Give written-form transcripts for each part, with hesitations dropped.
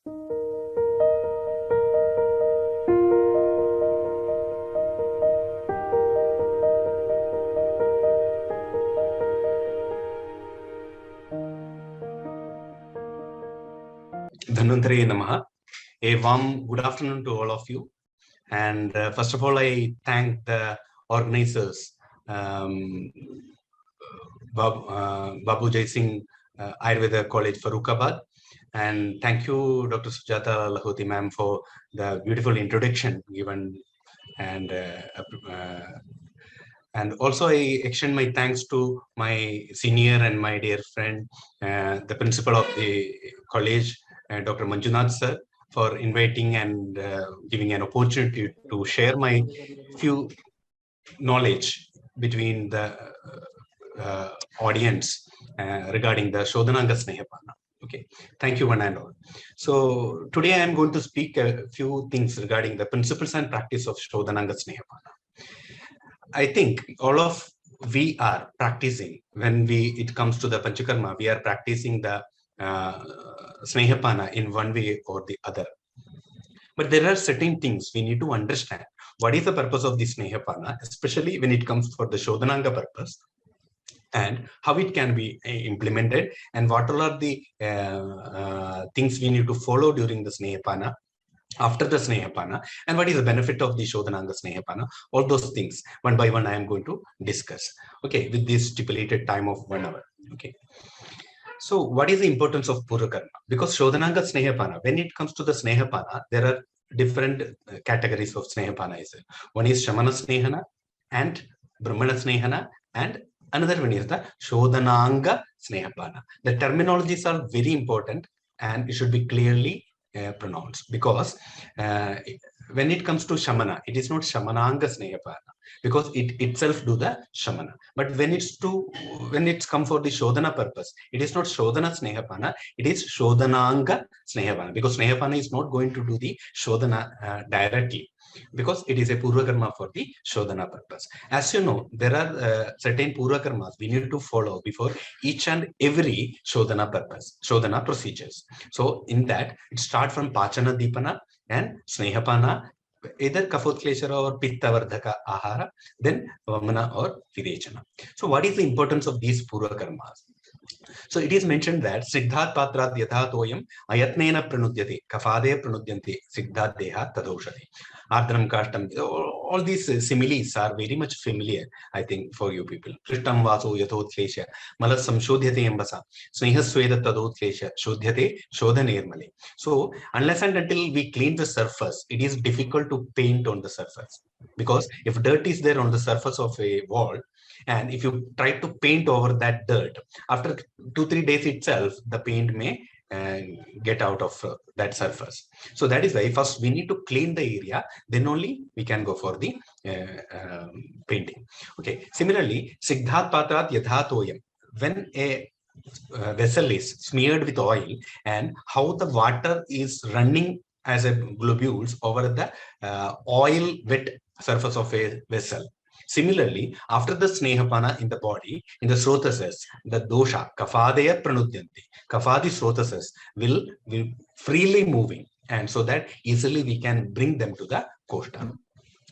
Dhanvantare Namaha. A warm good afternoon to all of you. And first of all, I thank the organizers, Babu Jai Singh Ayurveda College, Farooqabad. And thank you, Dr. Sujata Lahoti ma'am, for the beautiful introduction given. And also I extend my thanks to my senior and my dear friend, the principal of the college, Dr. Manjunath sir, for inviting and giving an opportunity to share my few knowledge between the audience regarding the Sodhananga Snehapana. Okay, thank you one and all. So today I am going to speak a few things regarding the principles and practice of Sodhananga Snehapana. I think all of we are practicing when it comes to the Panchakarma, we are practicing the Snehapana in one way or the other. But there are certain things we need to understand. What is the purpose of the Snehapana, especially when it comes for the Sodhananga purpose, and how it can be implemented, and what all are the things we need to follow during the Snehapana, after the Snehapana, and what is the benefit of the Sodhananga Snehapana. All those things, one by one, I am going to discuss. Okay, with this stipulated time of 1 hour. Okay. So what is the importance of Purva Karma? Because Sodhananga Snehapana, when it comes to the Snehapana, there are different categories of Snehapana. One is Shamana Snehana and Brahmana Snehana, and another one is the Sodhananga Snehapana. The terminologies are very important and it should be clearly pronounced, because when it comes to Shamana, it is not Shamananga Snehapana, because it itself do the Shamana. But when it's come for the Shodhana purpose, it is not Shodhana Snehapana, it is Shodhananga Snehapana, because Snehapana is not going to do the Shodhana directly, because it is a Purva Karma for the Shodhana purpose. As you know, there are certain Purva Karmas we need to follow before each and every Shodhana purpose, Shodhana procedures. So in that, it starts from Pachana Dipana and Snehapana, either Kafotkleshara or Pitta Vardhaka Ahara, then Vamana or Virechana. So what is the importance of these Purva Karmas? So it is mentioned that Siddhat Patrat Yatha Toyam Ayatnena Pranudyate, Kafade Pranudyante, Siddhat Deha Tadoshate. Ardram Kashtam, all these similes are very much familiar, I think, for you people. Krishtam Vaso Yathotlesha, Malas Samshodhyate Embasa, Snehasweda Tadotlesha, Shodhyate, Shodhanermale. So, unless and until we clean the surface, it is difficult to paint on the surface. Because if dirt is there on the surface of a wall, and if you try to paint over that dirt, after 2-3 days itself, the paint may get out of that surface. So that is why first we need to clean the area, then only we can go for the painting. Okay. Similarly, Siddhat Patrat Yatha Toyam, when a vessel is smeared with oil and how the water is running as a globules over the oil wet surface of a vessel. Similarly, after the Snehapana in the body, in the Srotasas, the dosha, Kafadaya Pranudyanti, Kafadi Srotasas will freely moving, and so that easily we can bring them to the Koshta.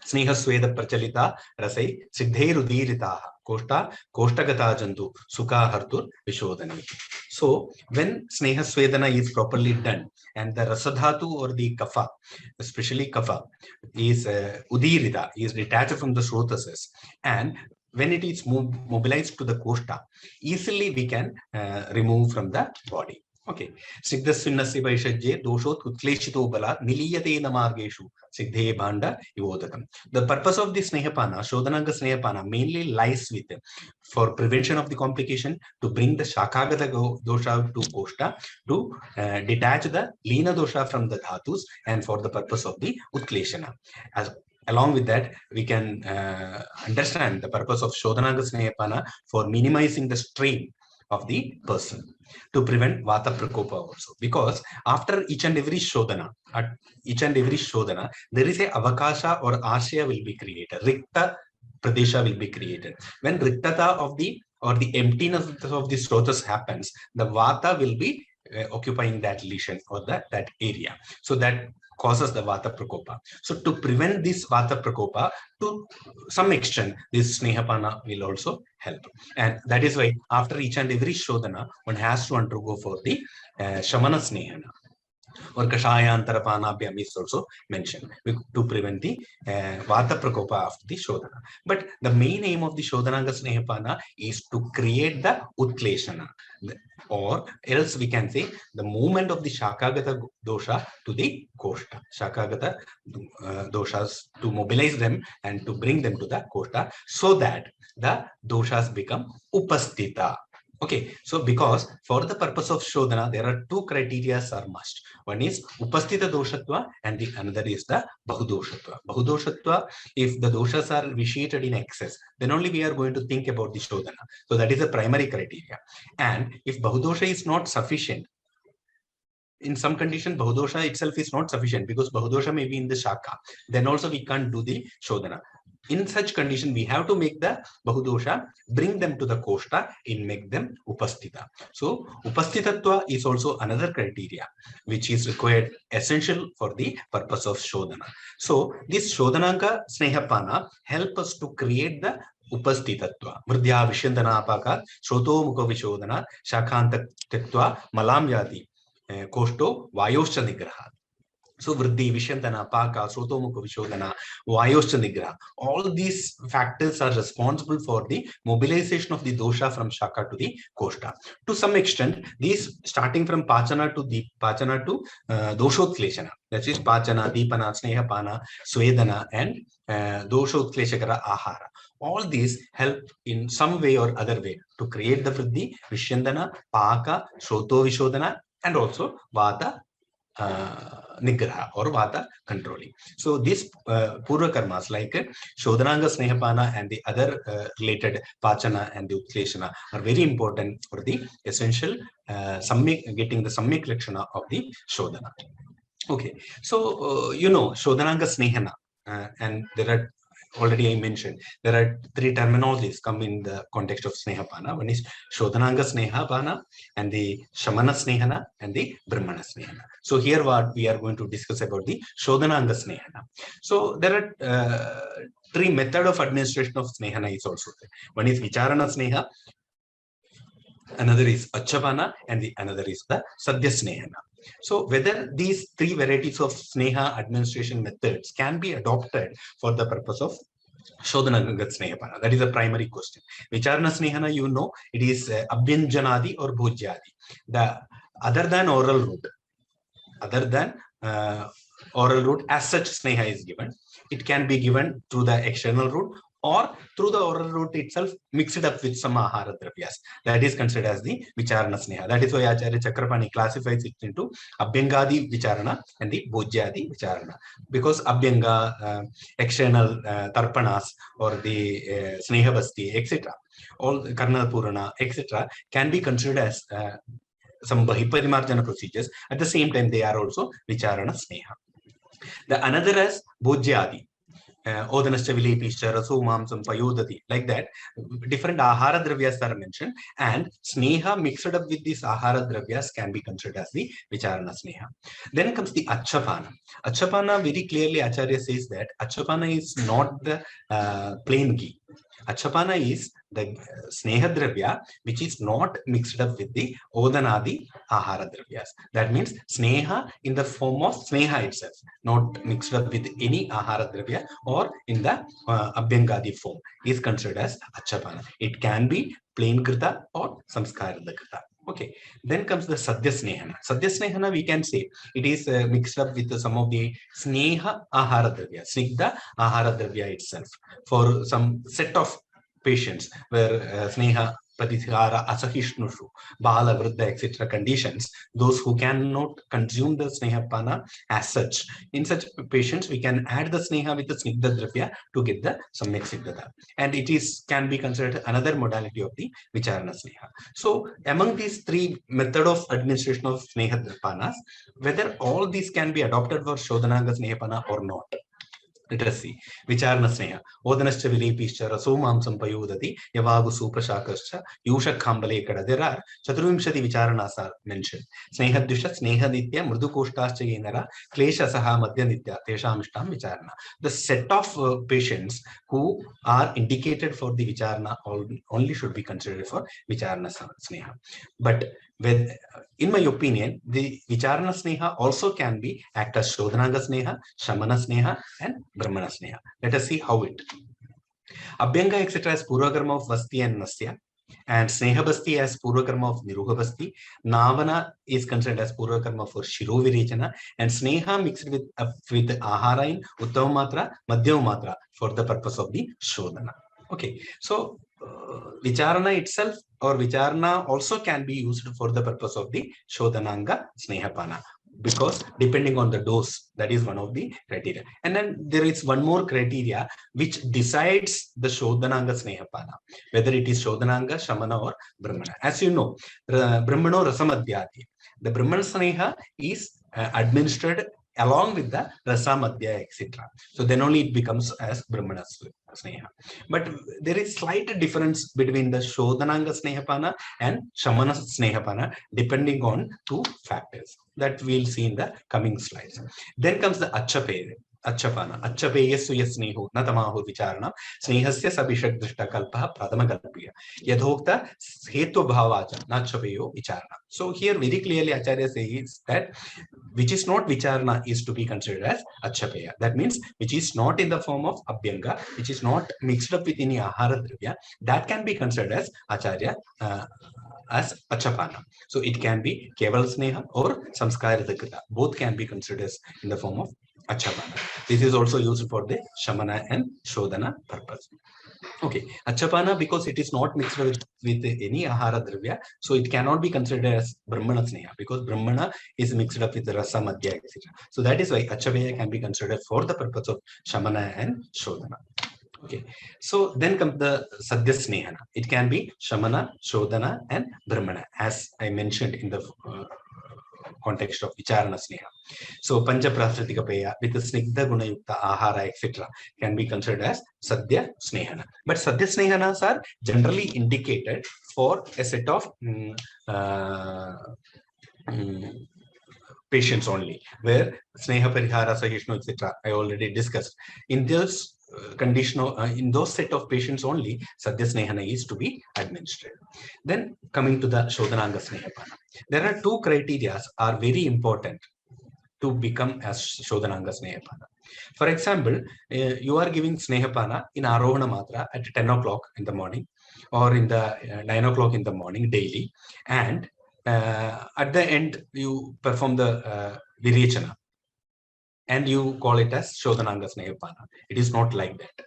Snehasweda Prachalita Rasai Siddhe Rudiritaha Koshta Koshtagata Jantu Sukha Hartur Vishodhani. So when Snehasvedana is properly done and the Rasadhatu or the Kapha, especially Kapha, is Udirita, is detached from the Srotasas, and when it is mobilized to the Koshta, easily we can remove from the body. Okay. Siddhasvinnasya Vaishajye Doshot Utkleshito Balat Niliyate Namargeshu Siddhe Bhanda Ivodakam. The purpose of this Snehapana, Shodhananga Snehapana, mainly lies with for prevention of the complication, to bring the Shakagata dosha to Koshta, to detach the Lina dosha from the Dhatus, and for the purpose of the Utkleshana. Along with that, we can understand the purpose of Shodhananga Snehapana for minimizing the strain of the person, to prevent Vata Prakopa also. Because after each and every Shodhana, there is a Avakasha or Ashya will be created. Rikta Pradesha will be created. When Riktata of the emptiness of the Srotas happens, the Vata will be occupying that lesion or that area. So that causes the Vata Prakopa. So to prevent this Vata Prakopa, to some extent, this Snehapana will also help. And that is why after each and every Shodhana, one has to undergo for the Shamana Snehana. Or Kashayantara Panabhyam is also mentioned to prevent the Vata Prakopa of the Shodhana. But the main aim of the Shodhananga Snehapana is to create the Utkleshana, or else we can say the movement of the Shakagata dosha to the Koshta. Shakagata doshas, to mobilize them and to bring them to the Koshta, so that the doshas become Upastita. Okay, so because for the purpose of Shodhana, there are two criteria are must. One is Upastita doshatva and the another is the Bahudoshatva. Bahudoshatva, if the doshas are vitiated in excess, then only we are going to think about the Shodhana. So that is the primary criteria. And if Bahudosha is not sufficient, in some condition, Bahudosha itself is not sufficient because Bahudosha may be in the Shaka. Then also we can't do the Shodhana. In such condition, we have to make the Bahudosha, bring them to the Koshta and make them Upastita. So Upastitatva is also another criteria which is required, essential for the purpose of Shodhana. So this Shodhananga Snehapana help us to create the Upastitatva. Vridhya Vishyandana Apaka, Shroto Mukha Vishodhana, Shakhanta Tektva, Malam Yati, Koshto, Vayoscha Nigraha. So Vriddhi, Vishyantana, Paka, Srotomukha Vishodhana, Vayoscha Nigraha. All these factors are responsible for the mobilization of the dosha from Shaka to the Koshta. To some extent, these starting from Pachana to Doshotkleshana, that is Pachana, Deepana, Snehapana, Swedana, and Doshotkleshakara Ahara. All these help in some way or other way to create the Vriddhi, Vishyandana, Paka, Shroto Vishodhana, and also Vata Nigraha or Vata controlling. So these Purva Karmas like Shodhananga Snehapana and the other related Pachana and the Utkleshana are very important for the essential getting the Samyak Lakshana of the Shodhana. Okay, so Shodhananga Snehana, and there are already I mentioned, there are three terminologies come in the context of Snehapana. One is Shodhananga Snehapana, and the Shamana Snehana, and the Brahmana Snehana. So here what we are going to discuss about the Shodhananga Snehana. So there are three methods of administration of Snehana is also there. One is Vicharana Sneha, another is Achapana, and the another is the Sadhya Snehana. So whether these three varieties of Sneha administration methods can be adopted for the purpose of Shodhananga Snehapana, that is a primary question. Vicharana Snehana, you know, it is Abhyanjanadi or Bhojyadi. The other than oral route, as such Sneha is given. It can be given through the external route or through the oral route itself, mixed up with some Ahara Dravyas. That is considered as the Vicharana Sneha. That is why Acharya Chakrapani classifies it into Abhyangadi Vicharana and the Bhojyadi Vicharana. Because Abhyanga, external Tarpanas or the Sneha Basti, etc., all Karna Purana, etc., can be considered as some Bahiparimarjana procedures. At the same time, they are also Vicharana Sneha. The another is Bhojyadi. Odanascha Vilepischa, Raso Mamsam Payodati, like that. Different Ahara Dravyas are mentioned, and Sneha mixed up with these Ahara Dravyas can be considered as the Vicharana Sneha. Then comes the Achapana. Achapana, very clearly Acharya says that Achapana is not the plain ghee. Achapana is the Sneha Dravya, which is not mixed up with the Odanadi Ahara Dravyas. That means Sneha in the form of Sneha itself, not mixed up with any Ahara Dravya or in the Abhyangadi form, is considered as Achapana. It can be plain Krita or Samskarada Krita. Okay, then comes the Sadhya Snehana. Sadhya Snehana, we can say it is mixed up with some of the Sneha Ahara Dravya, Snigdha Ahara Dravya itself. For some set of patients where Sneha, Pratithara, Asahishnushu, Bala, Vruddha, etc. conditions, those who cannot consume the Snehapana as such, in such patients, we can add the Sneha with the Snigdha Dravya to get the Samyak Siddhata. And it can be considered another modality of the Vicharana Sneha. So among these three methods of administration of Snehapanas, whether all these can be adopted for Shodhananga Snehapana or not, Let us see. Vicharana Sneha. Odanascha Vilepischa Raso Mamsam Payodati Yavagu Suprashakascha Yusha Kambale Kada. There are Chaturvimshati Vicharanas are mentioned. Sneha Dusha, Sneha Nitya, Mrudu Koshtascha Yenara, Klesha Saha Madhya Nitya, Teshamishtam Vicharana. The set of patients who are indicated for the Vicharana only should be considered for Vicharana Sneha. But in my opinion, the Vicharana Sneha also can be act as Sodhananga Sneha, Shamana Sneha, and Brahmana Sneha. Let us see how it. Abhyanga, etc. as Purvakarma of Vasti and Nasya, and Sneha Basti as Purvakarma of Niruha Basti. Navana is considered as Purvakarma for Shiro Virechana, and Sneha mixed with Ahara in Uttama Matra, Madhyama Matra for the purpose of the Shodhana. Okay, so Vicharana itself or Vicharana also can be used for the purpose of the Shodhananga Snehapana, because depending on the dose, that is one of the criteria. And then there is one more criteria which decides the Shodhananga Snehapana, whether it is Shodhananga, Shamana or Brahmana. As you know, Brahmano Rasamadhyati. The Brahmana Sneha is administered along with the Rasa Madhya, etc. So then only it becomes as Brahmana Sneha. But there is slight difference between the Shodhananga Snehapana and Shamana Snehapana depending on two factors that we'll see in the coming slides. Then comes the Achapaya. Achapana. Achapeya suya sneho natamahu vicharana snehasya sabishak drishta kalpaha pradama kalpiya yadhokta hetu bhavacha nachapeyo vicharana. So here very clearly Acharya says that which is not vicharana is to be considered as Achapeya. That means which is not in the form of Abhyanga, which is not mixed up with any ahara dravya, that can be considered as Acharya as Achapana. So it can be Keval Sneha or Samskarita Krita. Both can be considered as in the form of Achapana. This is also used for the Shamana and Shodhana purpose. Okay, Achapana, because it is not mixed with any Ahara Dravya, so it cannot be considered as Brahmana Sneha, because Brahmana is mixed up with the Rasa Madhya, etc. So that is why Achapaya can be considered for the purpose of Shamana and Shodhana. Okay, so then comes the Sadhya Snehana. It can be Shamana, Shodhana, and Brahmana, as I mentioned in the context of Vicharana Sneha. So Pancha Prasratikapaya with the Snigdha Gunayukta Ahara, etc. can be considered as Sadhya Snehana. But Sadhya Snehanas are generally indicated for a set of patients only, where Sneha Parihara, Sahishnu, etc. I already discussed. In this in those set of patients only, Sadhya Snehana is to be administered. Then coming to the Shodhananga Snehapana. There are two criteria are very important to become as Shodhananga Snehapana. For example, you are giving Snehapana in Arohana Matra at 10 o'clock in the morning or in the 9 o'clock in the morning daily, and at the end you perform the Virechana and you call it as Shodhananga Snehapana. It is not like that.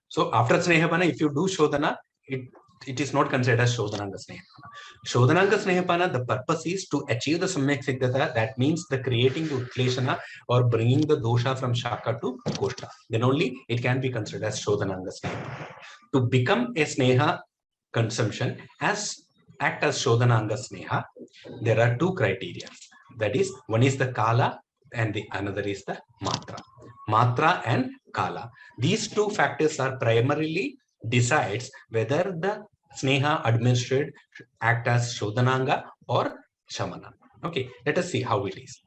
So after Snehapana, if you do Shodhana, it is not considered as Shodhananga Snehapana. Shodhananga Snehapana, the purpose is to achieve the Samyak Siddhata. That means the creating the Utleshana or bringing the dosha from Shaka to Koshta. Then only it can be considered as Shodhananga Snehapana. To become a Sneha consumption, act as Shodhananga Sneha, there are two criteria. That is, one is the Kala and the another is the Matra. Matra and Kala. These two factors are primarily decides whether the Sneha administered act as Shodhananga or Shamana. Okay, let us see how it is.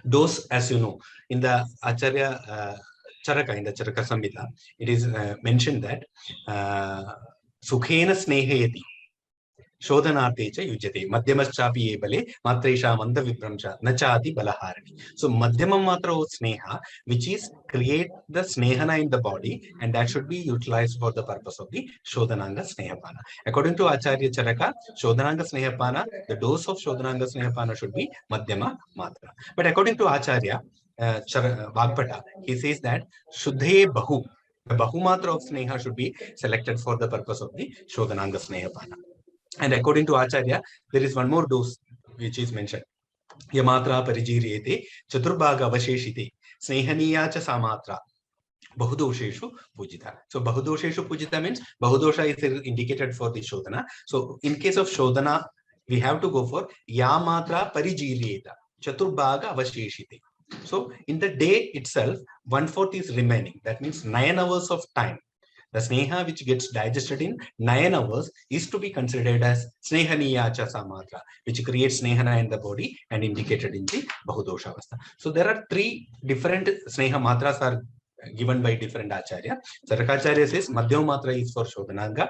Those, as you know, in the Acharya Charaka, in the Charaka Samhita, it is mentioned that Sukhena Snehayati Shodhanartecha yujate Madhyamaschapi ebale Matresha Manda Vipramcha Nachati Balaharani. So Madhyama Matra of Sneha, which is create the Snehana in the body, and that should be utilized for the purpose of the Shodhananga Snehapana. According to Acharya Charaka, Shodhananga Snehapana, the dose of Shodhananga Snehapana should be Madhyama Matra. But according to Acharya Vagpata, he says that Shuddhe Bahu, the Bahu Matra of Sneha should be selected for the purpose of the Shodhananga Snehapana. And according to Acharya, there is one more dose which is mentioned. Yamatra parijiriyete chaturbhaga avasheshite snehaniya cha samatra bahudosheshu pujita. So bahudosheshu pujita means bahudosha is indicated for the Shodhana. So in case of Shodhana, we have to go for Yamatra parijiriyeta chaturbhaga avasheshite. So in the day itself, 1/4 is remaining. That means 9 hours of time. The sneha which gets digested in 9 hours is to be considered as snehaniya cha samatra, which creates snehana in the body and indicated in the bahudosha avastha. So there are 3 different sneha matras are given by different acharya. Sarakacharya says Madhyama Matra is for Shodhananga.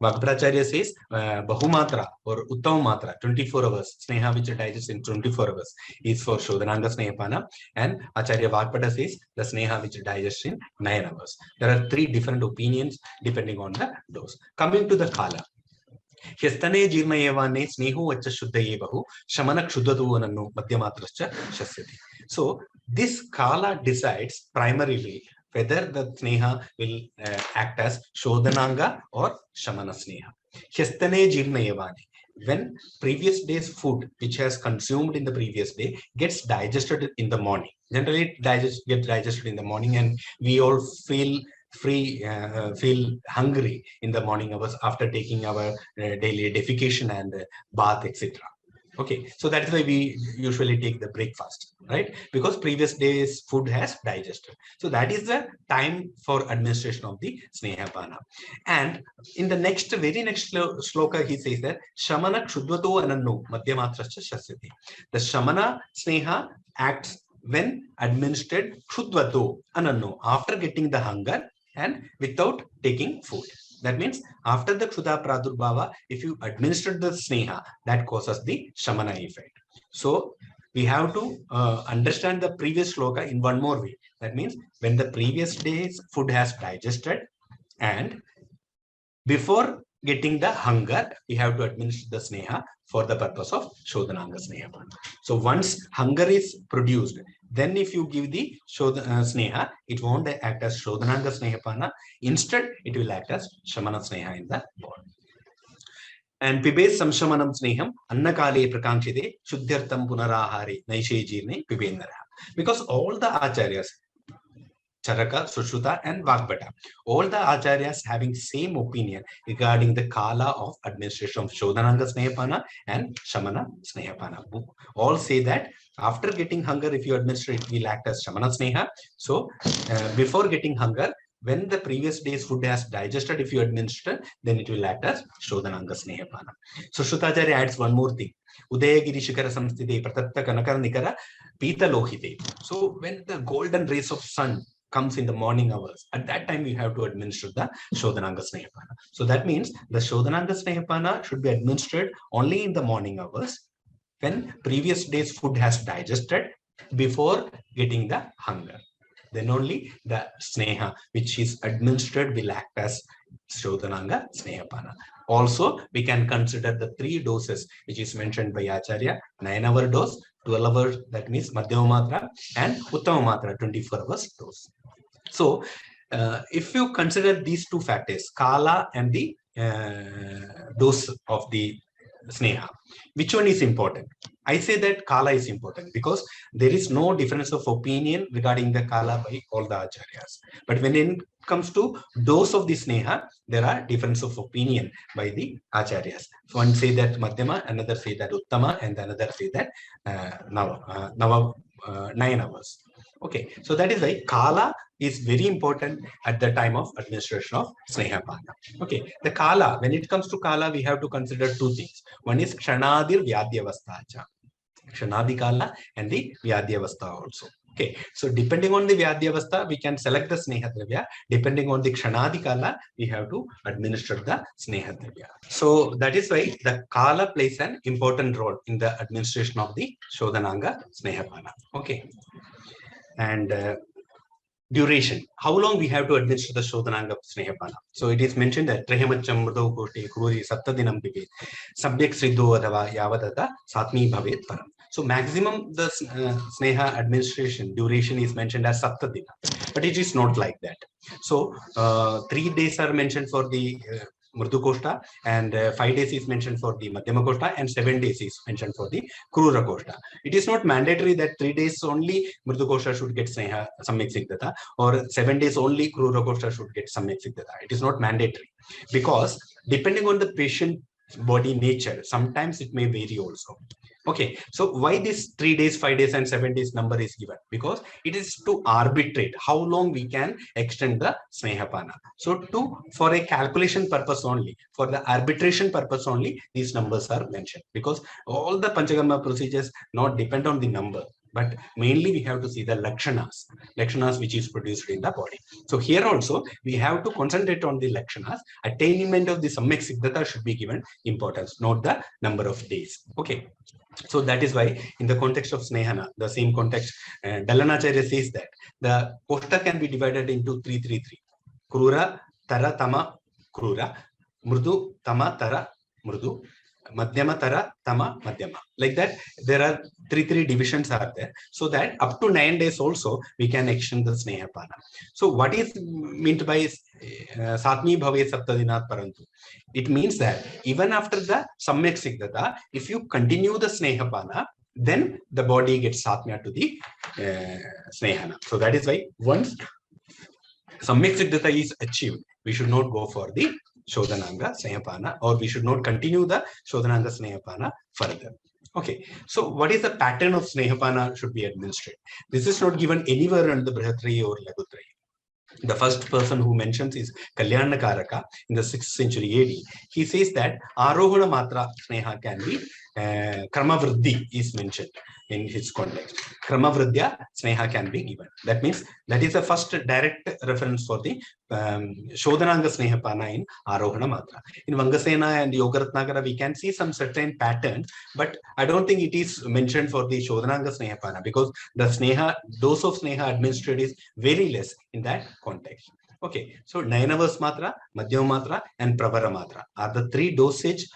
Vagbracharya says Bahumatra or Uttama Matra, 24 hours, Sneha which digests in 24 hours is for Shodhananga Snehapana. And Acharya Vagpada says the Sneha which digests in 9 hours. There are 3 different opinions depending on the dose. Coming to the Kala. Hyastane Jirmayevane Snehu Vacha Shuddhayevahu Shamana Kshuddhatuvananu Madhyamatrascha Shasyati. So this Kala decides primarily whether the Sneha will act as Shodhananga or Shamana Sneha. Hyastane Jirmayevane. When previous day's food, which has consumed in the previous day, gets digested in the morning. Generally, it gets digested in the morning, and we all feel hungry in the morning hours after taking our daily defecation and bath, etc. Okay, so that's why we usually take the breakfast, right? Because previous day's food has digested. So that is the time for administration of the Snehapana. And in the very next sloka, he says that Shamana Kshuddvato Anannu Madhyamatrascha Shasyati. The Shamana Sneha acts when administered Kshuddvato Anannu, after getting the hunger and without taking food. That means after the Kshuddha Pradurbhava, if you administer the Sneha, that causes the Shamana effect. So we have to understand the previous sloka in one more way. That means when the previous day's food has digested and before getting the hunger, we have to administer the Sneha for the purpose of Shodhananga Snehapana. So once hunger is produced, then if you give the Sneha, it won't act as Shodhananga Snehapana. Instead, it will act as Shamana Sneha in the body. And Pibes Samshamanam Sneham, Annakale Prakanchide, Shuddhyartam Punarahari, Naishe Jirne, Pibendara. Because all the acharyas, Charaka, Sushruta, and Vagbata, all the acharyas having same opinion regarding the kala of administration of Shodhananga Snehapana and Shamana Snehapana. All say that after getting hunger, if you administer it, will act as Shamana Sneha. So before getting hunger, when the previous day's food has digested, if you administer, then it will act as Shodhananga Snehapana. So Shrutaracharya adds one more thing. Udayagiri Shikara Samstite Pratatta Kanakar Nikara Pita Lohite. So when the golden rays of sun comes in the morning hours, at that time we have to administer the Shodhananga Snehapana. So that means the Shodhananga Snehapana should be administered only in the morning hours when previous day's food has digested before getting the hunger. Then only the Sneha which is administered will act as Shodhananga Snehapana. Also, we can consider the 3 doses which is mentioned by Acharya: 9-hour dose, 12 hours, that means Madhyama Matra, and Uttama Matra, 24 hours dose. So, if you consider these 2 factors, Kala and the dose of the Sneha, which one is important? I say that Kala is important because there is no difference of opinion regarding the Kala by all the Acharyas. But when it comes to dose of the Sneha, there are difference of opinion by the Acharyas. One say that Madhyama, another say that Uttama, and another say that 9 hours. Okay, so that is why Kala is very important at the time of administration of Snehapana. Okay, the Kala, when it comes to Kala, we have to consider 2 things. One is Kshanadir Vyadyavastacha, Kshanadi Kala, and the Vyadyavastha also. Okay, so depending on the Vyadyavastha, we can select the Snehadravya. Depending on the Kshanadi Kala, we have to administer the Snehadravya. So that is why the Kala plays an important role in the administration of the Shodhananga Snehapana. Okay, and duration, how long we have to administer the Shodhananga Snehapana. So it is mentioned that Trehemacham Murdo Kote Kruri Saptadinam Bibet Subject Siddho Adava Yavadata Satmi Bhavet Param. So maximum the Sneha administration duration is mentioned as Saptadina, but it is not like that. So 3 days are mentioned for the Murdu Koshta, and 5 days is mentioned for the Madhyama Koshta, and 7 days is mentioned for the Krura Koshta. It is not mandatory that 3 days only Murdu Koshta should get Sneha Samyak Sigdhata, or 7 days only Krura Koshta should get Samyak Sigdhata. It is not mandatory, because depending on the patient body nature. Sometimes it may vary also. Okay, so why this 3 days, 5 days, and 7 days number is given? Because it is to arbitrate how long we can extend the Snehapana. So for a calculation purpose only, for the arbitration purpose only, these numbers are mentioned, because all the Panchakarma procedures not depend on the number, but mainly we have to see the lakshanas which is produced in the body. So here also we have to concentrate on the lakshanas. Attainment of the Samyak Siddhata should be given importance, not the number of days. Okay. So that is why in the context of Snehana, the same context, Dalanacharya says that the Koshta can be divided into 333. Krura, Tara, Tama, Krura, Mrudu, Tama, Tara, Mrudu, Madhyama, Tara, Tama, Madhyama. Like that, there are three divisions are there, so that up to 9 days also we can extend the Snehapana. So what is meant by Satmi Bhave Saptadinat Parantu? It means that even after the Samyak Siddhata, if you continue the Snehapana, then the body gets Satmya to the Snehana. So that is why once Samyak Siddhata is achieved, we should not go for the Sodhananga Snehapana, or we should not continue the Sodhananga Snehapana further. Okay, so what is the pattern of Snehapana should be administered? This is not given anywhere in the Brihatrayi or Laghutrayi. The first person who mentions is Kalyanakaraka in the 6th century AD. He says that Arohana Matra Sneha can be Kramavriddhi is mentioned in his context. Kramavriddhya Sneha can be given. That means that is the first direct reference for the Shodhananga Snehapana in Arohana Matra. In Vangasena and Yogaratnagara, we can see some certain patterns, but I don't think it is mentioned for the Shodhananga Snehapana, because the dose of Sneha administered is very less in that context. Okay, so Nayanavas Matra, Madhyama Matra, and Pravara Matra are the 3 dosage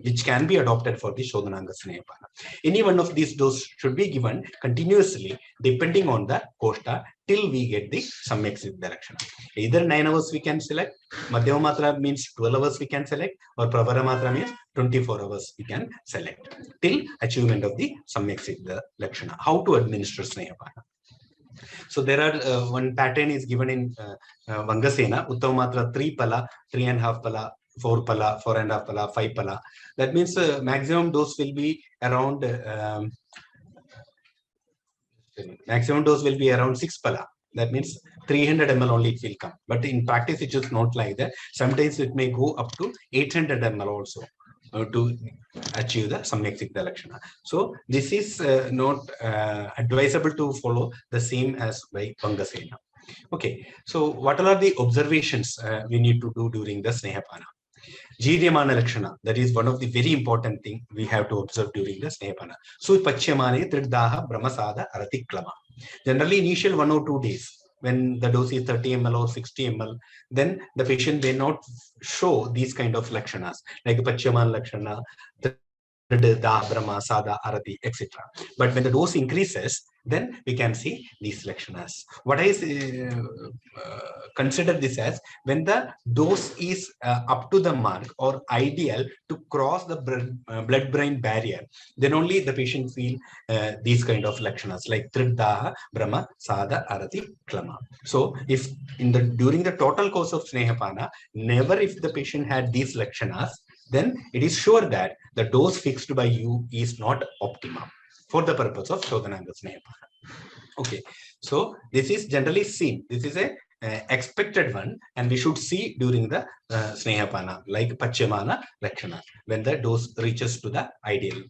which can be adopted for the Shodhananga Snehapana. Any one of these doses should be given continuously depending on the Koshta till we get the Samyak Siddha Lakshana. Either 9 hours we can select, Madhyama Matra means 12 hours we can select, or Pravara Matra means 24 hours we can select till achievement of the Samyak Siddha Lakshana. How to administer Snehapana? So there are one pattern is given in Vangasena, Uttamamatra 3 pala, 3.5 pala, 4 pala, 4.5 pala, 5 pala. That means maximum dose will be around 6 pala. That means 300 ml only it will come. But in practice, it is not like that. Sometimes it may go up to 800 ml also to achieve the Samyak Siddha Lakshana. So this is not advisable to follow the same as by Vangasena. Okay, so what are the observations we need to do during the Snehapana? Jiryamana Lakshana, that is one of the very important thing we have to observe during the Snehapana. So Pachyamane Triddaha Brahmasada Aratiklama. Generally, initial 1 or 2 days, when the dose is 30 ml or 60 ml, then the patient may not show these kind of lakshanas, like Pachyaman Lakshana, Brahma, Sada, Arati, etc. But when the dose increases, then we can see these lakshanas. What I consider this as, when the dose is up to the mark or ideal to cross the blood-brain barrier, then only the patient feel these kind of lakshanas like Triddaha, Brahma, Sada, Arati, Klama. So if during the total course of Snehapana, never if the patient had these lakshanas, then it is sure that the dose fixed by you is not optimum for the purpose of Sodhananga Snehapana. Okay, so this is generally seen. This is a expected one, and we should see during the Snehapana, like Pachyamana Lakshana, when the dose reaches to the ideal.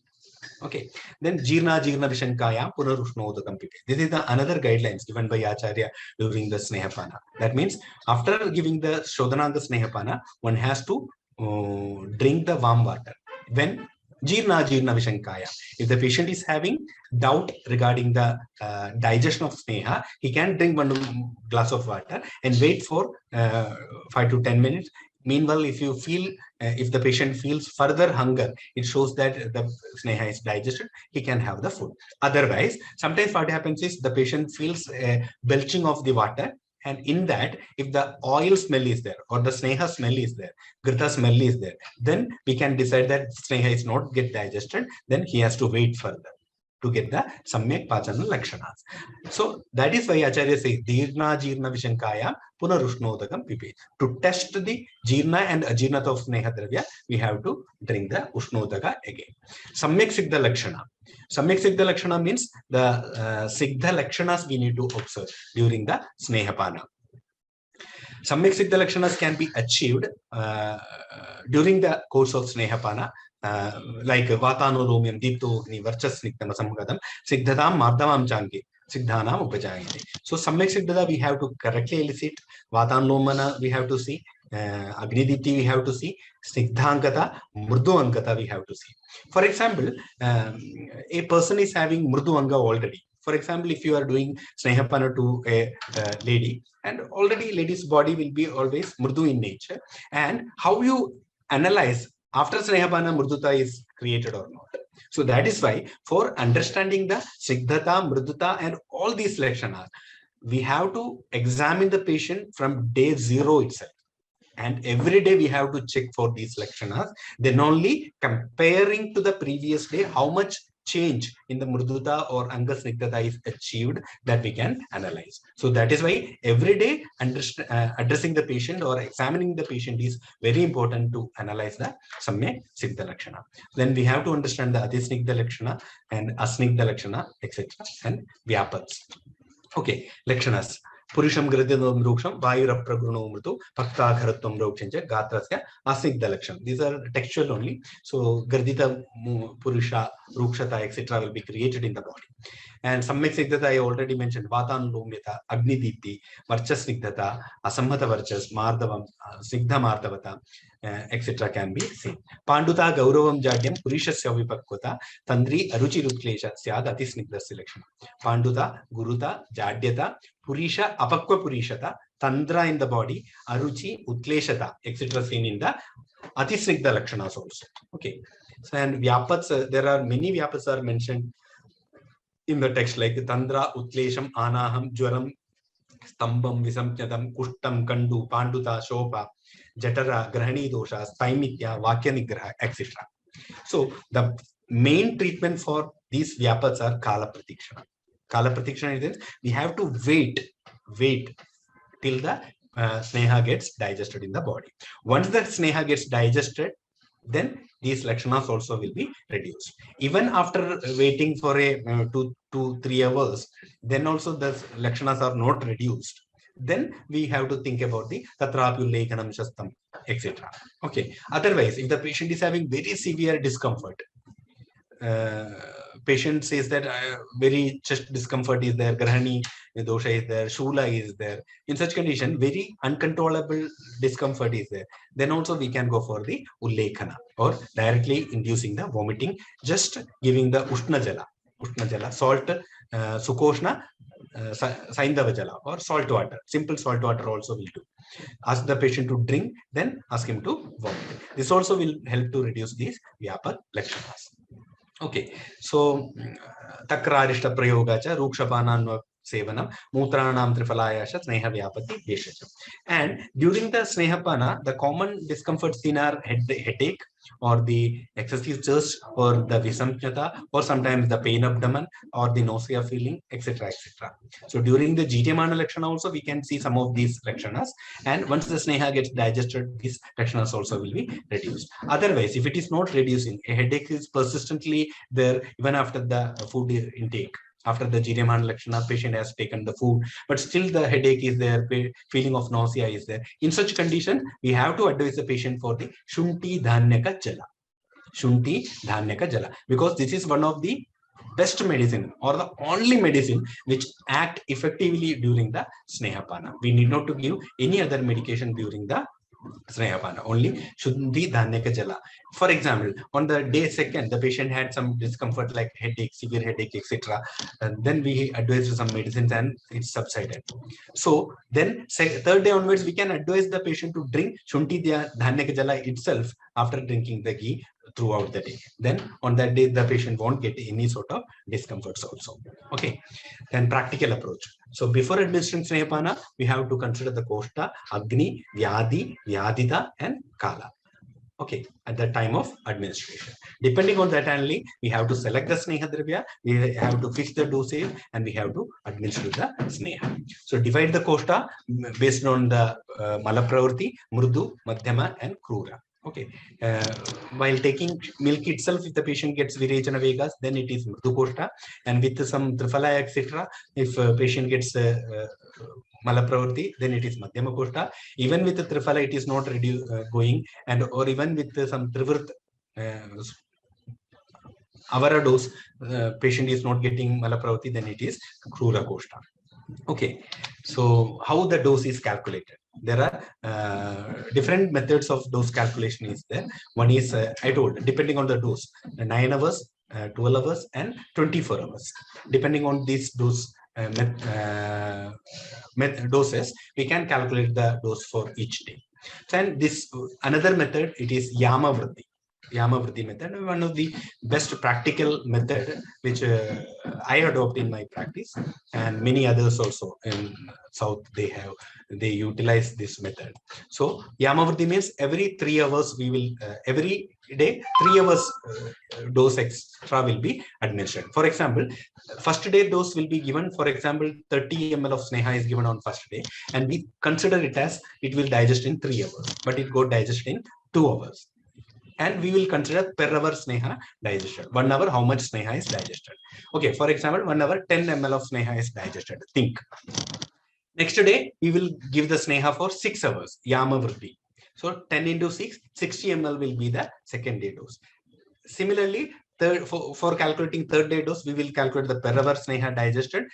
Okay, then Jirna Vishankaya Punarushnodakampi. This is another guidelines given by Acharya during the Snehapana. That means after giving the Shodhananga Snehapana, one has to drink the warm water. When Jirna Vishankaya, if the patient is having doubt regarding the digestion of Sneha, he can drink 1 glass of water and wait for 5 to 10 minutes. Meanwhile, if you feel, if the patient feels further hunger, it shows that the Sneha is digested, he can have the food. Otherwise, sometimes what happens is the patient feels belching of the water, and in that, if the oil smell is there or the Sneha smell is there, Grita smell is there, then we can decide that Sneha is not get digested, then he has to wait further. to get the Samyak Pachana Lakshanas. So that is why Acharya says, Dirna Jirna Vishankaya Punarushnodakam Pipe. To test the Jirna and Ajirnata of Snehadravya, we have to drink the Ushnodaka again. Samyak Siddha Lakshana. Samyak Siddha Lakshana means the Siddha Lakshanas we need to observe during the Snehapana. Samyak Siddha Lakshanas can be achieved during the course of Snehapana, like Vatanolomium, Dipto, Varchas Niktam Samgadam, Siddhatam, Mardavam Chanki, Siddhanam Upajayate. So Samyak Siddhata we have to correctly elicit, Vatanolomana we have to see, Agnidipti we have to see, Siddhankata, Murdu Ankata we have to see. For example, a person is having Murdu Anga already. For example, if you are doing Snehapana to a lady, and already lady's body will be always Murdu in nature, and how you analyze after Snehapana Murduta is created or not. So that is why for understanding the Siddhata, Murduta and all these lakshanas, we have to examine the patient from day 0 itself. And every day we have to check for these lakshanas. Then only comparing to the previous day, how much change in the Murduta or Anga Snigdhata is achieved, that we can analyze. So that is why every day addressing the patient or examining the patient is very important to analyze the Samyak Siddha Lakshana. Then we have to understand the Adhisnigdha Lakshana and Asnigdha Lakshana, etc. and Vyapats. Okay, Lakshanas. Purusham Gradinam Ruksham, Vayura Pragruno Mrutu, Pakta Kharatvam Rukchancha, Gatrasya, Asnigdha Lakshana. These are textual only. So Gradita, Purusha, Rukshata, etc. will be created in the body. And Samyak Snigdhata I already mentioned, Vatan Lomyata, Agni Dipti, Varchas Snigdhata, Asamhata Varchas, Mardavam, Snigdha Mardavata, etc. can be seen. Panduta Gauravam Jadyam, Purishasya Vipakkota, Tandri Aruchi Rutklesha, Syad Ati Snigdha Selection. Panduta, Guruta, Jadyata, Purisha, Apakwa Purishata, Tandra in the body, Aruchi, Utkleshata, etc. seen in the Ati Snigdha Lakshanas also. Okay. So, and Vyapats, there are many Vyapats are mentioned in the text, like Tandra, Utlesham, Anaham, Jwaram, Stambam, Visamtyatam, Kushtam, Kandu, Panduta, Shopa, Jatara, Grahani Dosha, Staimitya, Vakya Nigraha, etc. So the main treatment for these Vyapats are Kala Pratikshana. Kala Pratikshana is we have to wait till the Sneha gets digested in the body. Once the Sneha gets digested, then these lakshanas also will be reduced. Even after waiting for a 2 to 3 hours, then also the lakshanas are not reduced. Then we have to think about the tatrapyulekhanam shastam, etc. Okay. Otherwise, if the patient is having very severe discomfort, patient says that very chest discomfort is there, Grahani dosha is there, Shula is there. In such condition, very uncontrollable discomfort is there. Then also we can go for the Ullekhana or directly inducing the vomiting, just giving the Ushna Jala, salt, Sukoshna, Saindava Jala or salt water. Simple salt water also will do. Ask the patient to drink, then ask him to vomit. This also will help to reduce these Vyapat Lakshanas. Okay, so Takrarishta Prayogacha, Rukshapanan Sevanam, Mutranam Trifalayasha, Sneha Vyapati, Deshacha. And during the Snehapana, the common discomforts in our headache or the excessive thirst or the Visamthyata or sometimes the pain abdomen or the nausea feeling, etc. etc. So during the Jityamana Lakshana also we can see some of these Lakshanas, and once the Sneha gets digested, these Lakshanas also will be reduced. Otherwise, if it is not reducing, a headache is persistently there even after the food intake. After the Jityamana Lakshana, patient has taken the food, but still the headache is there, feeling of nausea is there. In such condition, we have to advise the patient for the Shunti Dhanyaka Jala. Shunti Dhanyaka Jala. Because this is one of the best medicine or the only medicine which act effectively during the Snehapana. We need not to give any other medication during the Snehapana, only Shunti Dhanyaka Jala. For example, on the day 2nd, the patient had some discomfort like headache, severe headache, etc. And then we advised some medicines and it subsided. So then 3rd day onwards, we can advise the patient to drink Shunti Dhanyaka Jala itself after drinking the ghee throughout the day. Then on that day, the patient won't get any sort of discomforts also. Okay. Then practical approach. So before administering Snehapana, we have to consider the Koshta, Agni, Vyadi, Vyadita, and Kala. Okay, at the time of administration. Depending on that only, we have to select the Sneha Dravya, we have to fix the dosage, and we have to administer the Sneha. So divide the Koshta based on the Malapravrti, Mrudu, Madhyama, and Krura. Okay, while taking milk itself, if the patient gets Virechana Vegas, then it is Mrudu Koshta, and with some Triphala, etc., if patient gets Malapravrti, then it is Madhyama Koshta. Even with the Triphala, it is not going, and or even with some Trivrt Avara dose, patient is not getting Malapravrti, then it is Krura Koshta. Okay, so how the dose is calculated? There are different methods of dose calculation is there. One is, I told, depending on the dose, 9 hours, 12 hours, and 24 hours. Depending on these dose doses, we can calculate the dose for each day. And this another method, it is Yama Vriddhi. Yama Vriddhi method, one of the best practical method which I adopt in my practice, and many others also in South they utilize this method. So Yama Vriddhi means every 3 hours we will every day 3 hours dose extra will be administered. For example, first day dose will be given. For example, 30 ml of Sneha is given on first day, and we consider it as it will digest in 3 hours, but it got digested in 2 hours. And we will consider per hour Sneha digested. 1 hour, how much Sneha is digested. Okay, for example, 1 hour, 10 ml of Sneha is digested. Think. Next day, we will give the Sneha for 6 hours, Yama Vriddhi. So 10 into 6, 60 ml will be the second day dose. Similarly, for calculating third day dose, we will calculate the per hour Sneha digested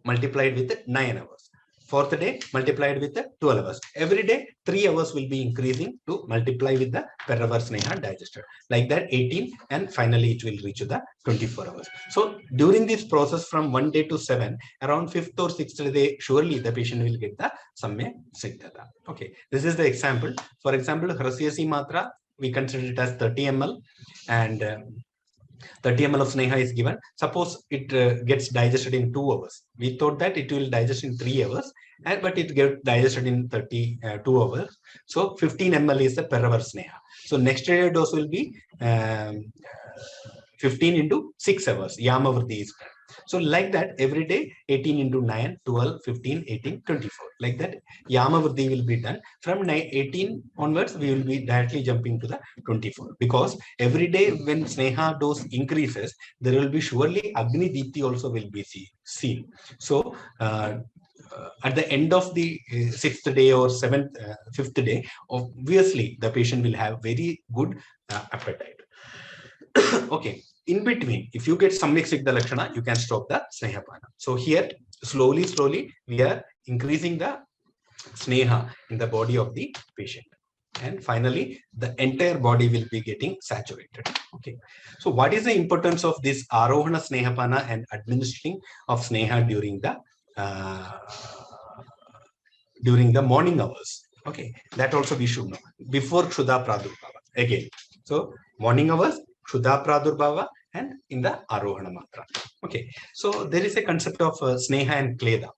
multiplied with 9 hours. Fourth day multiplied with 12 hours. Every day 3 hours will be increasing to multiply with the per hour Sneha digested. Like that 18, and finally it will reach the 24 hours. So during this process from 1 day to 7, around 5th or 6th day, surely the patient will get the Samya Siddhata. Okay, this is the example. For example, Hrasyasi Matra, we consider it as 30 ml, and 30 ml of Sneha is given. Suppose it gets digested in 2 hours. We thought that it will digest in 3 hours, but it gets digested in 2 hours. So 15 ml is the per hour Sneha. So next day dose will be 15 into 6 hours. Yama Vriddhi is done. So like that, every day 18 into 9, 12, 15, 18, 24. Like that, Yama Vriddhi will be done. From 18 onwards, we will be directly jumping to the 24. Because every day when Sneha dose increases, there will be surely Agni Deepti also will be seen. So at the end of the 6th day or 5th day, obviously the patient will have very good appetite. Okay, in between, if you get Samyak Siddha Lakshana, you can stop the Snehapana. So here, slowly, we are increasing the Sneha in the body of the patient. And finally, the entire body will be getting saturated. Okay. So what is the importance of this Arohana Snehapana and administering of Sneha during the morning hours? Okay, that also we should know. Before Kshuddha Pradurbhava. Again, so morning hours, Kshuddha Pradurbhava, and in the Arohana Matra. Okay, so there is a concept of Sneha and Kleda,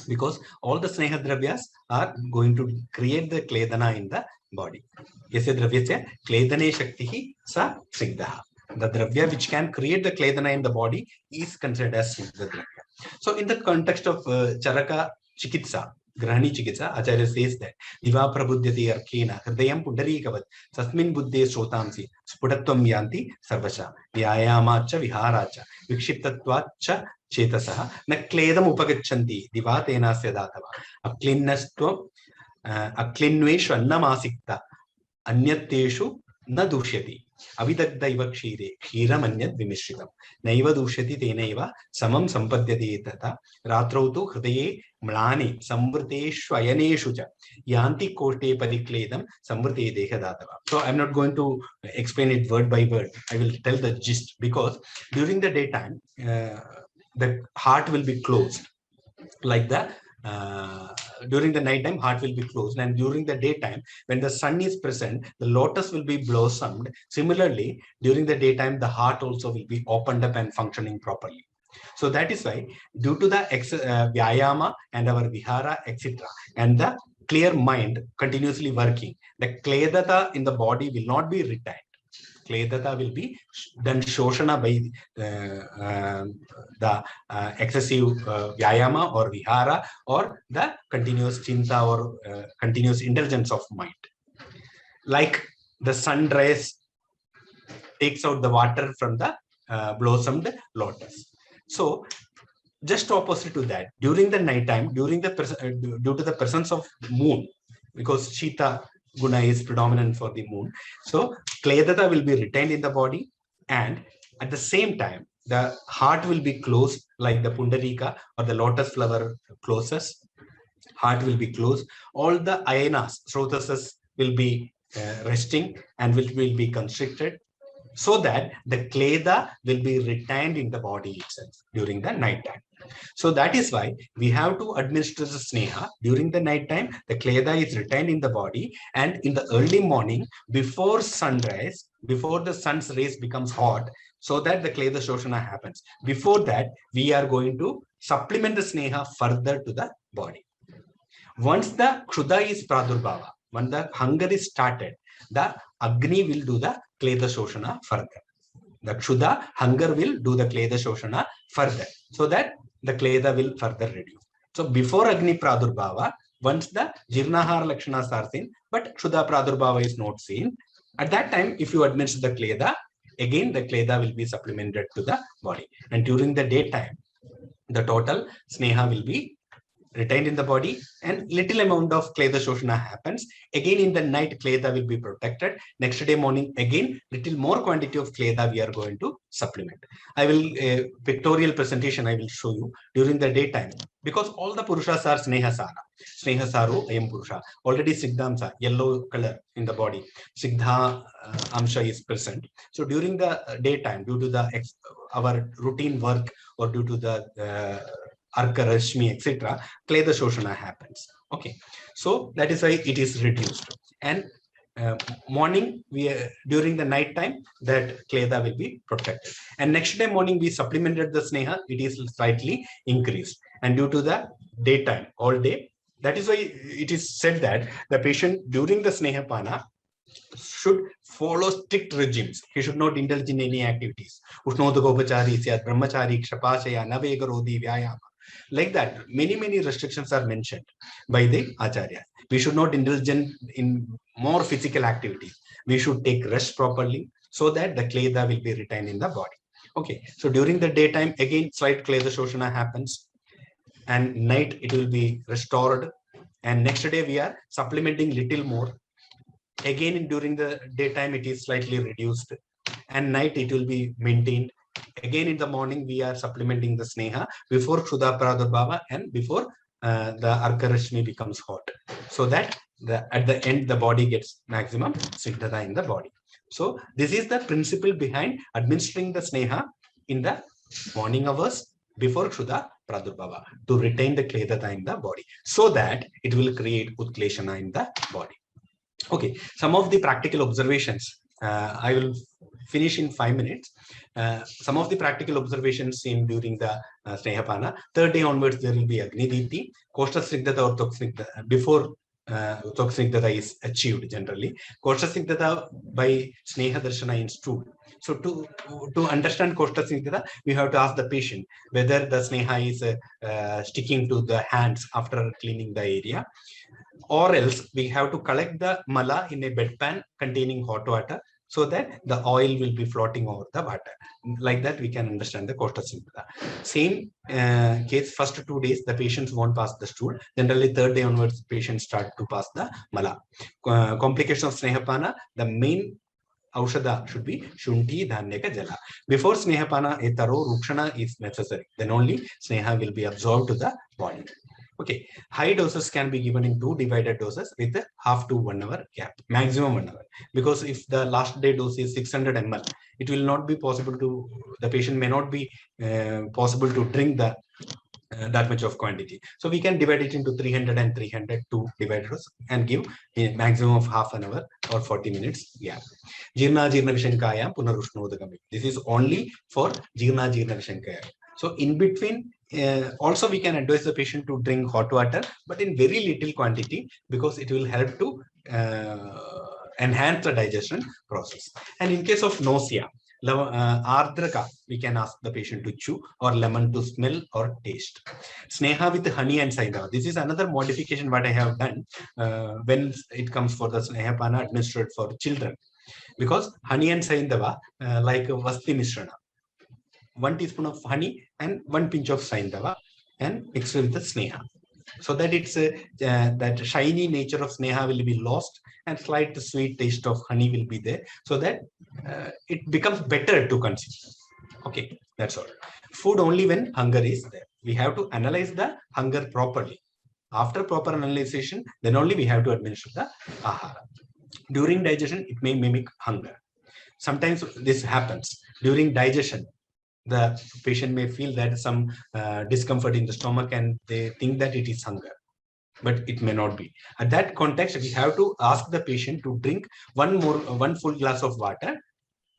because all the Sneha Dravyas are going to create the Kledana in the body. Yasya Dravyasya Kledane Shaktihi Sa Siddha. The Dravya which can create the Kledana in the body is considered as Siddha Dravya. So in the context of Charaka Chikitsa, Grahani Chikitsa, Acharya says that Diva Prabhudyati Arkena, Hridayam Pundarikavat, Sasmin Buddhe Srotamsi, Spudatvam Yanti Sarvasha, Vyayamacha Viharacha, Vikshiptatvacha Chetasaha, Nakledam Upagachanti, Diva Tenasya Datava, Aklinnastvam, Aklinveshu Annamasikta, Anyateshu Nadushyati. Avidagdaiva kshire, kshiram anyad vimishritam. Naiva dushyati tenaiva samam sampadyate tata. Ratrautu hridaye mlani samvrteshu ayaneshu cha. Yanti koshte parikledam samvrte dehadatava. So I'm not going to explain it word by word. I will tell the gist, because during the daytime, the heart will be closed. Like that. During the night time, heart will be closed, and during the daytime, when the sun is present, the lotus will be blossomed. Similarly, during the daytime, the heart also will be opened up and functioning properly. So that is why, due to the Vyayama and our Vihara, etc., and the clear mind continuously working, the kledata in the body will not be retained. Kledata will be done shoshana by the excessive vyayama or vihara, or the continuous chinta or continuous indulgence of mind. Like the sun rays takes out the water from the blossomed lotus. So just opposite to that, during the night time, due to the presence of moon, because Shita guna is predominant for the moon, so Kledata will be retained in the body, and at the same time, the heart will be closed like the Pundarika or the lotus flower closes. Heart will be closed. All the ayanas, srotasas will be resting and will be constricted, so that the kleda will be retained in the body itself during the night time. So that is why we have to administer the sneha during the night time. The kleda is retained in the body, and in the early morning, before sunrise, before the sun's rays becomes hot, so that the kleda shoshana happens. Before that, we are going to supplement the sneha further to the body. Once the kshuda is pradurbhava, when the hunger is started, the Agni will do the kleda shoshana further. The kshuda, hunger, will do the kleda shoshana further, so that the kleda will further reduce. So before Agni pradurbhava, once the jirnahara lakshanas are seen, but kshuda pradurbhava is not seen, at that time, if you administer the kleda, again the kleda will be supplemented to the body. And during the daytime, the total sneha will be retained in the body, and little amount of kleda shoshana happens. Again in the night, kleda will be protected. Next day morning, again little more quantity of kleda we are going to supplement. I will pictorial presentation I will show you during the daytime, because all the purushas are snehasara. Snehasaru ayam purusha. Already sigdhamsa, yellow color in the body. Sigdha amsha is present. So during the daytime, due to the our routine work, or due to the Arka, Rashmi, etc., kleda shoshana happens. Okay, so that is why it is reduced. And morning, during the night time, that kleda will be protected. And next day morning, we supplemented the sneha, it is slightly increased. And due to the daytime, all day, that is why it is said that the patient during the Snehapana should follow strict regimes. He should not indulge in any activities. Ushnodagopachari, brahmachari, kshapashaya, navegarodi, vyayama. Like that, many restrictions are mentioned by the Acharya. We should not indulge in more physical activities. We should take rest properly, so that the kleda will be retained in the body. Okay, so during the daytime, again, slight kleda shoshana happens, and night it will be restored. And next day, we are supplementing little more. Again, during the daytime, it is slightly reduced, and night it will be maintained. Again, in the morning, we are supplementing the sneha before kshuda pradurbhava and before the arka rashmi becomes hot, so that at the end, the body gets maximum siddhata in the body. So this is the principle behind administering the sneha in the morning hours before kshuda pradurbhava, to retain the kledata in the body, so that it will create utkleshana in the body. Okay, some of the practical observations. I will finish in 5 minutes. Some of the practical observations seen during the Snehapana. Third day onwards, there will be Agni Dipti, Koshta Snigdhata or Tok Snigdhata, before Tok Snigdhata is achieved generally. Koshta Snigdhata by Sneha Darshana in stool. So to understand Koshta Snigdhata, we have to ask the patient whether the Sneha is sticking to the hands after cleaning the area, or else we have to collect the mala in a bedpan containing hot water, so that the oil will be floating over the water. Like that, we can understand the Koshta Snigdhata. Same case, first 2 days, the patients won't pass the stool. Generally, third day onwards, patients start to pass the mala. Complication of Snehapana, the main Aushadha should be Shunti Dhanyaka Jala. Before Snehapana, a thorough Rukshana is necessary. Then only Sneha will be absorbed to the body. Okay, high doses can be given in 2 divided doses with a half to 1 hour gap, maximum 1 hour. Because if the last day dose is 600 ml, it will not be possible to, the patient may not be possible to drink the that much of quantity. So we can divide it into 300 and 300 2 dividers and give a maximum of half an hour or 40 minutes gap. Jirna Jirna Vishankaya Punarushnodagami. This is only for Jirna Jirna Vishankaya. So in between, also we can advise the patient to drink hot water, but in very little quantity, because it will help to enhance the digestion process. And in case of nausea, ardraka, we can ask the patient to chew, or lemon to smell or taste. Sneha with honey and saindava. This is another modification what I have done when it comes for the Snehapana administered for children. Because honey and saindava, like vasti mishrana, 1 teaspoon of honey and 1 pinch of saindava, and mixed with the sneha, so that it's that shiny nature of sneha will be lost, and slight sweet taste of honey will be there, so that it becomes better to consume. Okay, that's all. Food only when hunger is there. We have to analyze the hunger properly. After proper analysis, then only we have to administer the ahara. During digestion, it may mimic hunger. Sometimes this happens during digestion. The patient may feel that some discomfort in the stomach, and they think that it is hunger, but it may not be. At that context, we have to ask the patient to drink one full glass of water,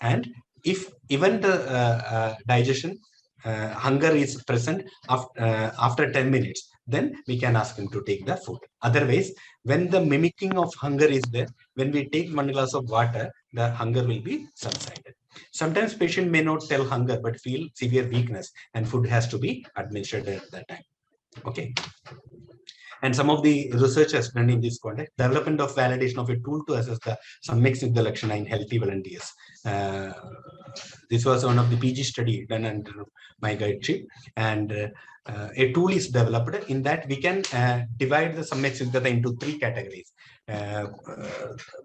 and if even the digestion hunger is present after 10 minutes, then we can ask him to take the food. Otherwise, when the mimicking of hunger is there, when we take 1 glass of water, the hunger will be subsided. Sometimes patient may not tell hunger, but feel severe weakness, and food has to be administered at that time. Okay. And some of the research has done in this context, development of validation of a tool to assess the Samyak Snigdha Lakshana in healthy volunteers. This was one of the PG study done under my guideship, and a tool is developed. In that, we can divide the Samyak Snigdhata into 3 categories.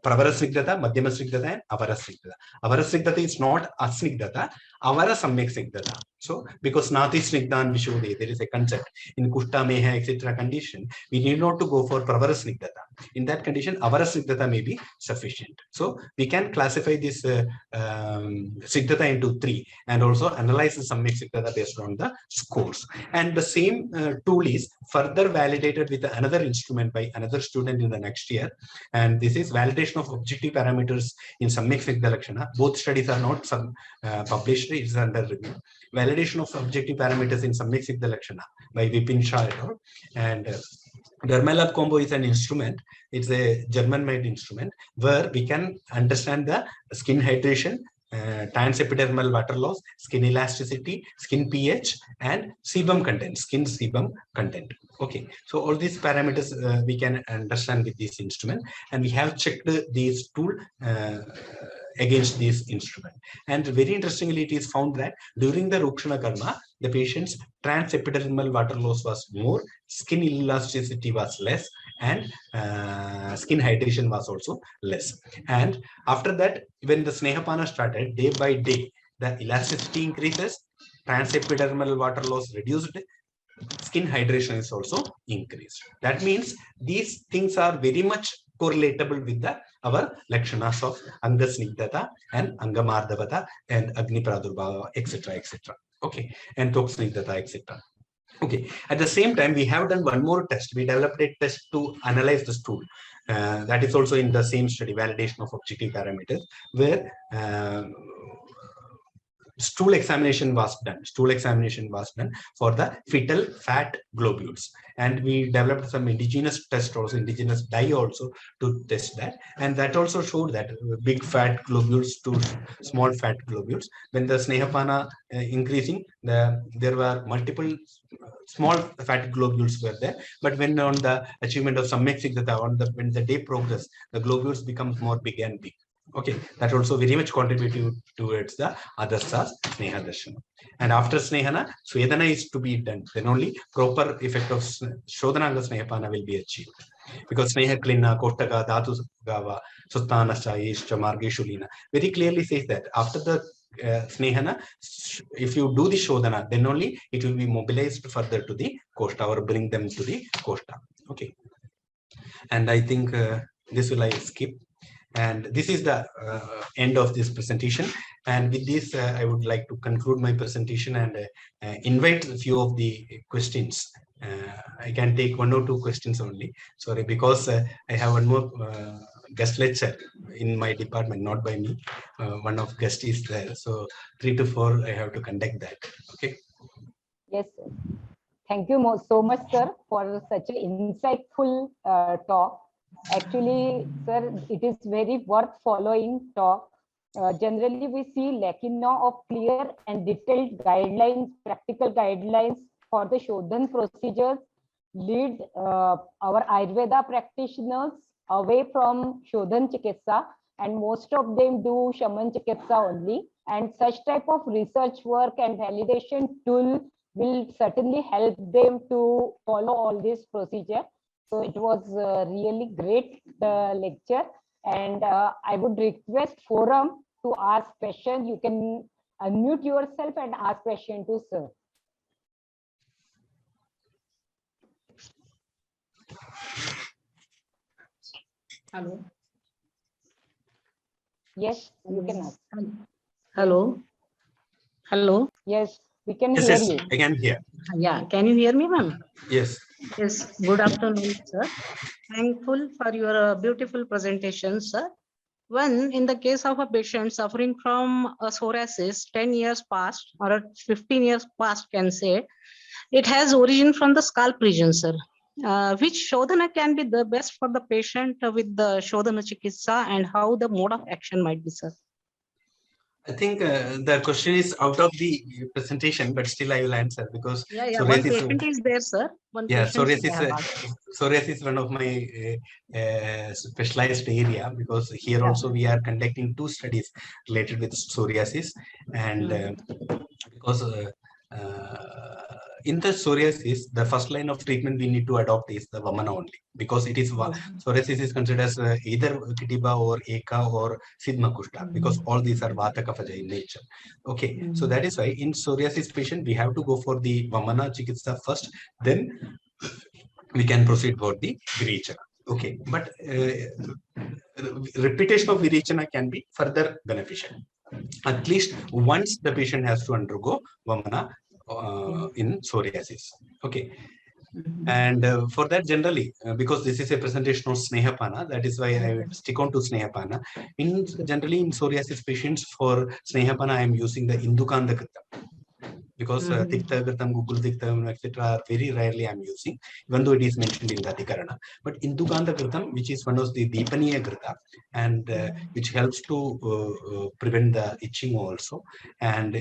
Pravara Snigdhata, Madhyama Snigdhata, and Avara Snigdhata. Avara Snigdhata is not Asnigdhata, Avara Samyak Snigdhata. So, because Nati Snigdhan Vishode, there is a concept in Kushta, Meha, etc. condition, we need not to go for Pravara Snigdhata. In that condition, Avara Snigdhata may be sufficient. So, we can classify this Snigdhata into 3, and also analyze the Samyak Snigdhata based on the scores. And the same tool is further validated with another instrument by another student in the next year. And this is validation of objective parameters in Samyak Snigdha Lakshana. Both studies are not published, it is under review. Validation of objective parameters in Samyak Snigdha Lakshana by Vipin Shah et al. And Dermalab combo is an instrument. It's a German-made instrument where we can understand the skin hydration, transepidermal water loss, skin elasticity, skin pH, and sebum content, skin sebum content. Okay, so all these parameters we can understand with this instrument, and we have checked these tool against this instrument. And very interestingly, it is found that during the Rukshana Karma, the patient's transepidermal water loss was more, skin elasticity was less, and skin hydration was also less. And after that, when the Snehapana started, day by day, the elasticity increases, transepidermal water loss reduced, skin hydration is also increased. That means these things are very much correlatable with our lakshanas of Anga Snigdhata and Anga Mardhavata and Agni Pradurbhava, etc., etc. Okay, and Tok Snigdhata, etc. Okay, at the same time, we have done one more test. We developed a test to analyze the stool. That is also in the same study, validation of objective parameters, where stool examination was done. Stool examination was done for the fetal fat globules, and we developed some indigenous test also, indigenous dye also to test that, and that also showed that big fat globules to small fat globules. When the Snehapana increasing, there were multiple small fat globules were there, but when on the achievement of Samyak Snigdhata, when the day progress, the globules becomes more big and big. Okay, that also very much contributed towards the Adasas Sneha Darshana. And after Snehana, Swedana is to be done. Then only proper effect of Sodhananga Snehapana will be achieved. Because Sneha Klina, Kotaka, Dhatu Gava, Sutana Ischa, Margeshulina very clearly says that after the Snehana, if you do the Shodhana, then only it will be mobilized further to the Kosta or bring them to the Kosta. Okay. And I think this will I skip. And this is the end of this presentation. And with this, I would like to conclude my presentation and invite a few of the questions. I can take 1 or 2 questions only. Sorry, because I have one more guest lecture in my department, not by me. One of guest is there. So 3 to 4, I have to conduct that. Okay. Yes, sir. Thank you so much, sir, for such an insightful talk. Actually, sir, it is very worth following talk. Generally, we see lacking now of clear and detailed guidelines, practical guidelines for the Shodhan procedures lead our Ayurveda practitioners away from Shodhan Chikitsa, and most of them do Shaman Chikitsa only. And such type of research work and validation tool will certainly help them to follow all this procedure. So it was really great lecture, and I would request forum to ask questions. You can unmute yourself and ask question to sir. Hello. Yes, you can ask. Hello. Hello. Yes, we can Yes, hear yes, you. I can hear. Yeah, can you hear me, ma'am? Yes. Yes. Good afternoon, sir. Thankful for your beautiful presentation, sir. One, in the case of a patient suffering from a psoriasis, 10 years past or 15 years past, can say, it has origin from the scalp region, sir. Which Shodhana can be the best for the patient with the Shodhana Chikitsa, and how the mode of action might be, sir? I think the question is out of the presentation, but still I will answer because Yeah, one patient is there, sir. One patient psoriasis is one of my specialized area, because here also we are conducting 2 studies related with psoriasis, and because in the psoriasis, the first line of treatment we need to adopt is the Vamana only, because it is psoriasis is considered as either Kitiba or Eka or Sidma Kushta, because all these are Vata Kaphaja in nature. Okay, so that is why in psoriasis patient we have to go for the Vamana Chikitsa first, then we can proceed for the Virechana. Okay, but repetition of Virechana can be further beneficial. At least once the patient has to undergo Vamana in psoriasis. Okay. And for that, generally, because this is a presentation of Snehapana, that is why I stick on to Snehapana. Generally, in psoriasis patients, for Snehapana, I am using the Indukanda Krita, because Tikta Kritam, Gugul Tiktam, etc. are very rarely I am using, even though it is mentioned in the Adhikarana. But Indukanda Kritam, which is one of the Deepaniya Krita, and which helps to prevent the itching also, and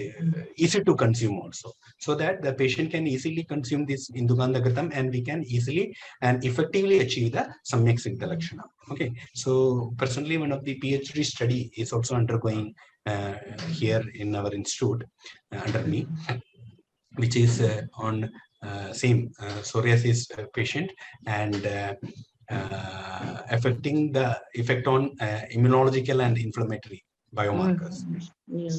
easy to consume also, so that the patient can easily consume this Indukanda Kritam, and we can easily and effectively achieve the Samyak Siddha Lakshana. Okay, so personally, one of the PhD study is also undergoing here in our institute under me, which is on same psoriasis patient, and affecting the effect on immunological and inflammatory biomarkers. Yeah.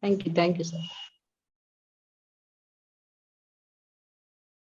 Thank you, sir.